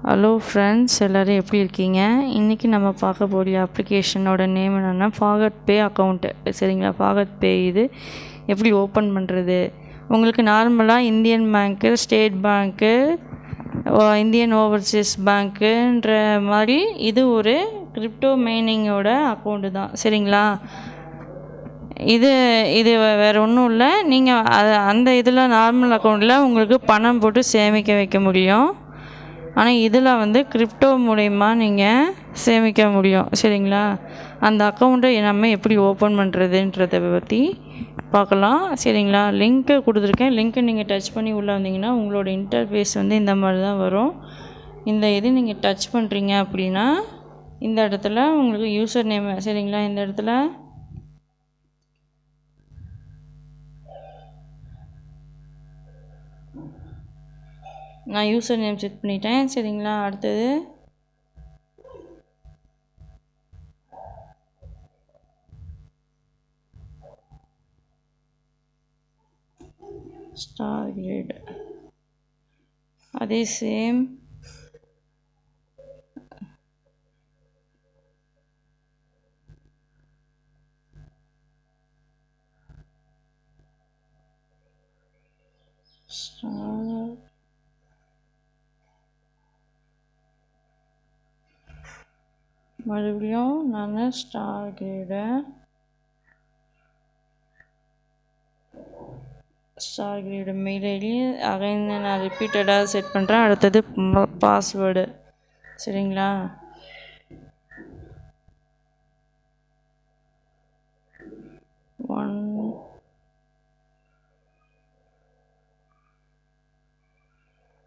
Hello friends, எல்லோரும் எப்படி இருக்கீங்க? இன்றைக்கி நம்ம பார்க்க போகிற அப்ளிகேஷனோட நேம் என்னென்னா ஃபார்கட் பே அக்கௌண்ட்டு. சரிங்களா? ஃபார்கட் பே இது எப்படி ஓப்பன் பண்ணுறது? உங்களுக்கு நார்மலாக இந்தியன் பேங்க்கு, ஸ்டேட் பேங்க்கு, இந்தியன் ஓவர்சீஸ் பேங்க்குன்ற மாதிரி இது ஒரு கிரிப்டோ மைனிங்கோட அக்கௌண்ட்டு தான். சரிங்களா? இது வேறு ஒன்றும் இல்லை. நீங்கள் அந்த இதில் நார்மல் அக்கௌண்ட்டில் உங்களுக்கு பணம் போட்டு சேமிக்க வைக்க முடியும். ஆனால் இதில் கிரிப்டோ மூலயமா நீங்கள் சேமிக்க முடியும். சரிங்களா? அந்த அக்கௌண்ட்டை நம்ம எப்படி ஓப்பன் பண்ணுறதுன்றதை பற்றி பார்க்கலாம். சரிங்களா? லிங்க்கை கொடுத்துருக்கேன். லிங்க்கை நீங்கள் டச் பண்ணி உள்ளே வந்தீங்கன்னா உங்களோட இன்டர்ஃபேஸ் இந்த மாதிரி தான் வரும். இந்த இது நீங்கள் டச் பண்ணுறீங்க அப்படின்னா இந்த இடத்துல உங்களுக்கு யூசர் நேம், சரிங்களா, இந்த இடத்துல நான் யூசர் நேம் செட் பண்ணிட்டேன். சரிங்களா? அடுத்தது ஸ்டார் கிரேட், அதே சேம் ஸ்டார் மறுபடியும் நான் star grade mail ID again நான் ரிப்பீட்டடாக செட் பண்ணுறேன். அடுத்தது பாஸ்வேர்டு. சரிங்களா?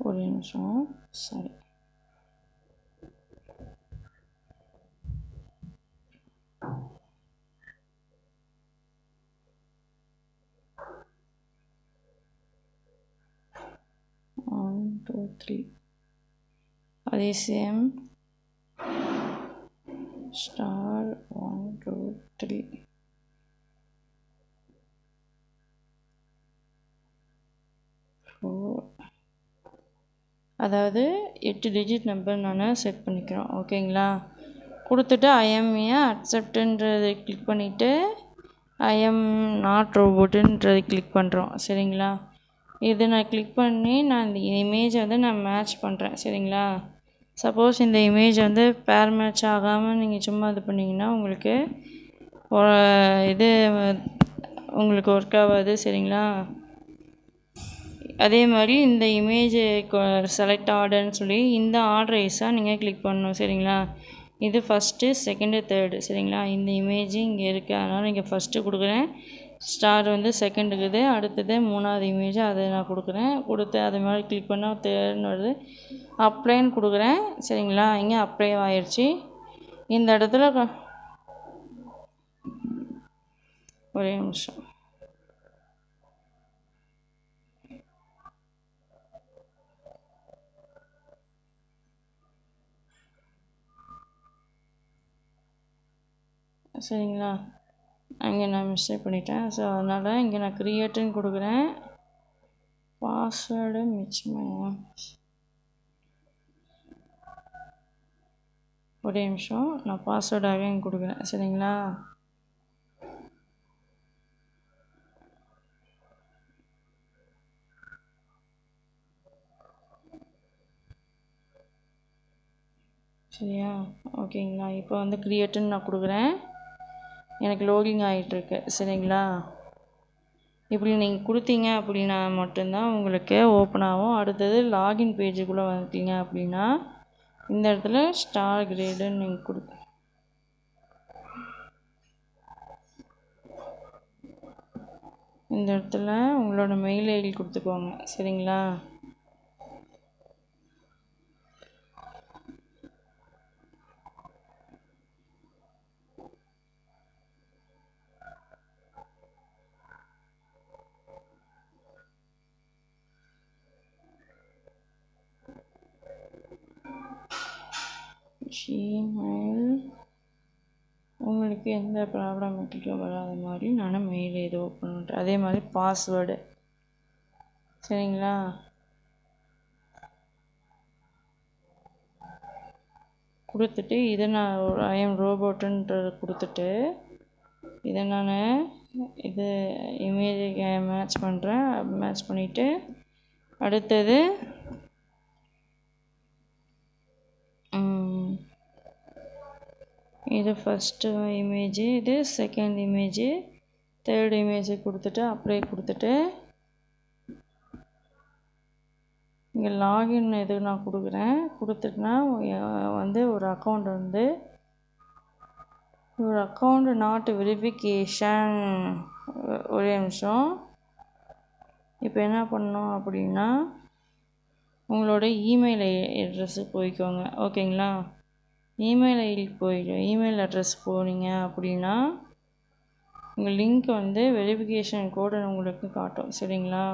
ஒரு நிமிஷம். சரி, ஒன் டூ த்ரீ, அதே சேம் ஸ்டார் 1 2 3 4, அதாவது 8 டிஜிட் நம்பர் நான் செட் பண்ணிக்கிறோம். ஓகேங்களா? கொடுத்துட்டு ஐஎம்ஏ அக்செப்டுன்றதை கிளிக் பண்ணிவிட்டு ஐஎம் நாட் ரோபோட்டுன்றதை கிளிக் பண்ணுறோம். சரிங்களா? இது நான் கிளிக் பண்ணி நான் இந்த இமேஜை நான் மேட்ச் பண்ணுறேன். சரிங்களா? சப்போஸ் இந்த இமேஜ் பேர் மேட்ச் ஆகாமல் நீங்கள் சும்மா இது பண்ணிங்கன்னா உங்களுக்கு இது உங்களுக்கு ஒர்க் ஆகாது. சரிங்களா? அதே மாதிரி இந்த இமேஜ் செலக்ட் ஆர்டர்னு சொல்லி இந்த ஆர்டர் வைஸாக நீங்கள் கிளிக் பண்ணணும். சரிங்களா? இது ஃபஸ்ட்டு, செகண்டு, தேர்டு. சரிங்களா? இந்த இமேஜ் இங்கே இருக்குது, அதனால் இங்கே ஃபஸ்ட்டு கொடுக்குறேன். ஸ்டார் செகண்ட் இருக்குது. அடுத்தது மூணாவது இமேஜ் அதை நான் கொடுக்குறேன். கொடுத்து அது மாதிரி கிளிக் பண்ணால் தேர்டுன்னு வருது. அப்ளைன்னு கொடுக்குறேன். சரிங்களா? இங்கே அப்ளை ஆயிடுச்சு. இந்த இடத்துல ஒரே நிமிஷம். சரிங்களா? அங்கே நான் மிஸ்டேக் பண்ணிட்டேன். ஸோ அதனால் இங்கே நான் க்ரியேட்டுன்னு கொடுக்குறேன். பாஸ்வேர்டு மிச்சமாக ஒரே நிமிஷம், நான் பாஸ்வேர்டாகவே இங்கே கொடுக்குறேன். சரிங்களா? சரியா? ஓகேங்களா? இப்போ க்ரியேட்டுன்னு நான் கொடுக்குறேன். எனக்கு லோடிங் ஆகிட்டுருக்கு. சரிங்களா? இப்படி நீங்கள் கொடுத்தீங்க அப்படின்னா மட்டும்தான் உங்களுக்கு ஓப்பன் ஆகும். அடுத்தது லாகின் பேஜுக்குள்ளே வந்துட்டீங்க அப்படின்னா இந்த இடத்துல ஸ்டார் கிரேடுன்னு நீங்கள் இந்த இடத்துல உங்களோட மெயில் ஐடி கொடுத்துக்கோங்க. சரிங்களா? ஜிமெயில் உங்களுக்கு எந்த ப்ராப்ளமேட்டிக்கும் வராத மாதிரி நான் மெயில் இது ஓப்பன் பண்ணுறேன். அதே மாதிரி பாஸ்வேர்டு. சரிங்களா? கொடுத்துட்டு இதை நான் ஐ எம் ரோபோட்டுன்றது கொடுத்துட்டு இதை நான் இது இமேஜை மேட்ச் பண்ணுறேன். மேட்ச் பண்ணிவிட்டு அடுத்தது இது ஃபஸ்ட்டு இமேஜு, இது செகண்ட் இமேஜு, தேர்ட் இமேஜு கொடுத்துட்டு அப்ளை கொடுத்துட்டு இங்கே லாகின் இது நான் கொடுக்குறேன். கொடுத்துட்டுனா ஒரு அக்கௌண்ட் நாட் வெரிஃபிகேஷன். ஒரே நிமிஷம். இப்போ என்ன பண்ணணும் அப்படின்னா உங்களோட இமெயில் அட்ரஸுக்கு போய்க்கோங்க. ஓகேங்களா? இமெயில் ஐடிக்கு இமெயில் அட்ரஸ் போனீங்க அப்படின்னா உங்கள் லிங்க் வெரிஃபிகேஷன் கோடு உங்களுக்கு காட்டும். சரிங்களா?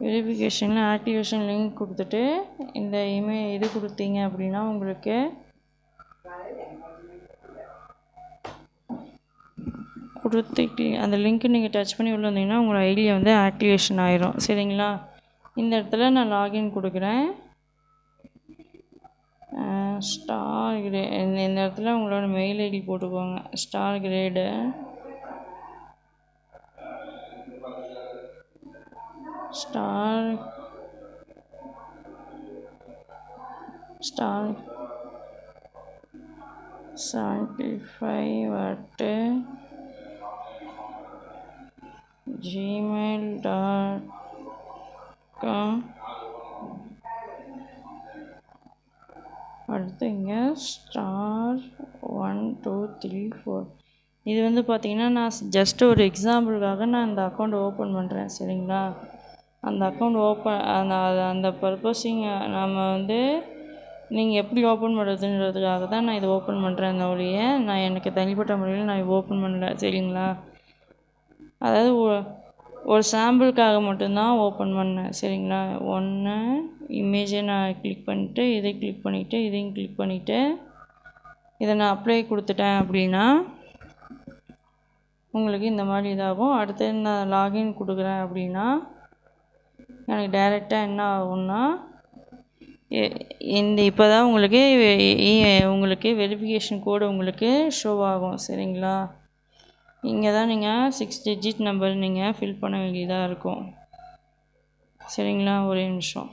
வெரிஃபிகேஷனில் ஆக்டிவேஷன் லிங்க் கொடுத்துட்டு இந்த இது கொடுத்தீங்க அப்படின்னா உங்களுக்கு அந்த லிங்க்கு நீங்கள் டச் பண்ணி உள்ள வந்தீங்கன்னா உங்கள் ஐடியை ஆக்டிவேஷன் ஆயிரும். சரிங்களா? இந்த இடத்துல நான் லாகின் கொடுக்குறேன். ஸ்டார் கிரே இந்த இடத்துல உங்களோட மெயில் ஐடி போட்டுக்கோங்க. Star grade star star 75 gmail.com. அடுத்து இங்கே ஸ்டார் 1 2 3 4. இது பார்த்தீங்கன்னா நான் ஜஸ்ட் ஒரு எக்ஸாம்பிளுக்காக நான் இந்த அக்கௌண்ட் ஓப்பன் பண்ணுறேன். சரிங்களா? அந்த அக்கௌண்ட் அந்த பர்பஸிங் நம்ம நீங்கள் எப்படி ஓப்பன் பண்ணுறதுன்றதுக்காக தான் நான் இதை ஓப்பன் பண்ணுறேன். அந்த ஒழிய நான் எனக்கு தனிப்பட்ட முறையில் நான் ஓப்பன் பண்ணல. சரிங்களா? அதாவது ஒரு சாம்பிளுக்காக மட்டும்தான் ஓப்பன் பண்ணேன். சரிங்களா? ஒன்று இமேஜை நான் கிளிக் பண்ணிவிட்டு இதை கிளிக் பண்ணிவிட்டு இதையும் கிளிக் பண்ணிவிட்டு இதை நான் அப்ளை கொடுத்துட்டேன் அப்படின்னா உங்களுக்கு இந்த மாதிரி இதாகும். அடுத்து நான் லாகின் கொடுக்குறேன் அப்படின்னா எனக்கு டைரெக்டாக என்ன ஆகும்னா இப்போ தான் உங்களுக்கு வெரிஃபிகேஷன் கோடு உங்களுக்கு ஷோ ஆகும். சரிங்களா? இங்கே தான் நீங்கள் 6 டிஜிட் நம்பர் நீங்கள் ஃபில் பண்ண வேண்டியதாக இருக்கும். சரிங்களா? ஒரே நிமிஷம்.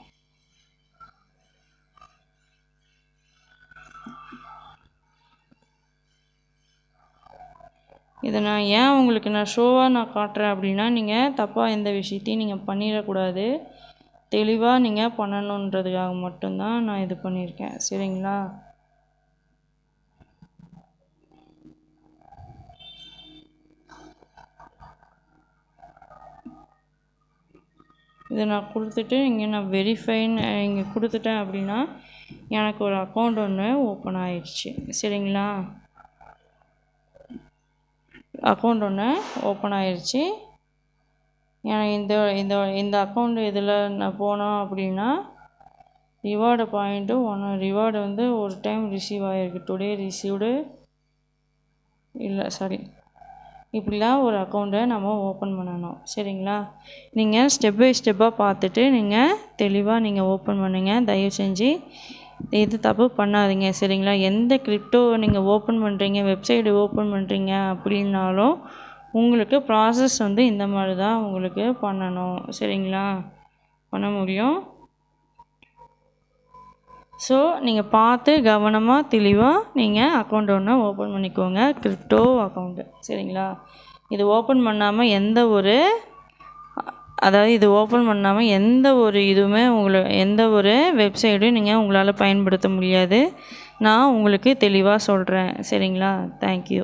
இதை நான் ஏன் உங்களுக்கு நான் ஷோவாக நான் காட்டுறேன் அப்படின்னா நீங்கள் தப்பாக எந்த விஷயத்தையும் நீங்கள் பண்ணிடக்கூடாது. தெளிவாக நீங்கள் பண்ணணுன்றதுக்காக மட்டும்தான் நான் இது பண்ணியிருக்கேன். சரிங்களா? இதை நான் கொடுத்துட்டு இங்கே நான் வெரிஃபைன்னு இங்கே கொடுத்துட்டேன் அப்படின்னா எனக்கு ஒரு அக்கௌண்ட் ஒன்று ஓப்பன் ஆயிடுச்சு. சரிங்களா? அக்கௌண்ட் ஒன்று ஓப்பன் ஆயிடுச்சு. எனக்கு இந்த அக்கௌண்ட் இதில் நான் போனோம் அப்படின்னா ரிவார்டு பாயிண்ட்டு ரிவார்டு ஒரு டைம் ரிசீவ் ஆகிருக்கு. டுடே ரிசீவ்டு இப்படிலாம் ஒரு அக்கௌண்ட்டை நம்ம ஓப்பன் பண்ணணும். சரிங்களா? நீங்கள் ஸ்டெப் பை ஸ்டெப்பாக பார்த்துட்டு நீங்கள் தெளிவாக நீங்கள் ஓப்பன் பண்ணுங்க. தயவு செஞ்சு இது தப்பு பண்ணாதீங்க. சரிங்களா? எந்த கிரிப்டோ நீங்கள் ஓப்பன் பண்ணுறீங்க, வெப்சைட்டு ஓப்பன் பண்ணுறீங்க அப்படின்னாலும் உங்களுக்கு ப்ராசஸ் இந்த மாதிரி தான் உங்களுக்கு பண்ணணும். சரிங்களா? பண்ண முடியும். ஸோ நீங்கள் பார்த்து கவனமாக தெளிவாக நீங்கள் அக்கௌண்ட் ஒன்று ஓப்பன் பண்ணிக்கோங்க. Crypto account. சரிங்களா? இது ஓப்பன் பண்ணாமல் இது ஓப்பன் பண்ணாமல் எந்த ஒரு இதுவுமே எந்த ஒரு வெப்சைட்டும் நீங்கள் உங்களால் பயன்படுத்த முடியாது. நான் உங்களுக்கு தெளிவாக சொல்கிறேன். சரிங்களா? தேங்க்யூ.